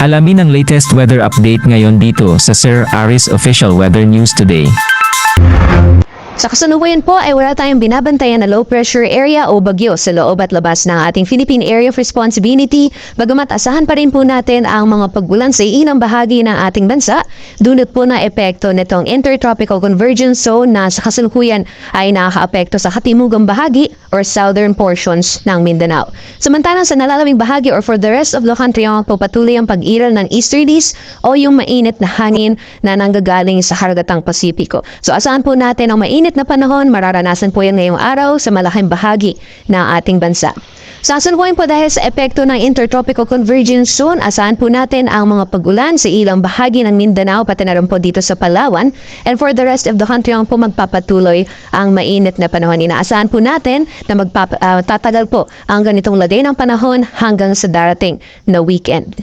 Alamin ang latest weather update ngayon dito sa Sir Aris Official Weather News Today. Sa kasalukuyan po ay wala tayong binabantayan na low pressure area o bagyo sa loob at labas ng ating Philippine Area of Responsibility, bagamat asahan pa rin po natin ang mga pagbulan sa ilang bahagi ng ating bansa, dulot po na epekto nitong Intertropical Convergence Zone na sa kasalukuyan ay nakakaapekto sa katimugang bahagi or southern portions ng Mindanao. Samantalang sa nalalawing bahagi or for the rest of the country, patuloy ang pag-iral ng easterlies o yung mainit na hangin na nanggagaling sa Karagatang Pasipiko. So asahan po natin ang mainit na panahon, mararanasan po yan ngayong araw sa malaking bahagi ng ating bansa. Sasalukuyan po dahil sa epekto ng Intertropical Convergence Zone, asahan po natin ang mga pag-ulan sa ilang bahagi ng Mindanao pati na rin po dito sa Palawan. And for the rest of the country po magpapatuloy ang mainit na panahon. Inaasahan po natin na tatagal po ang ganitong lagay ng panahon hanggang sa darating na weekend.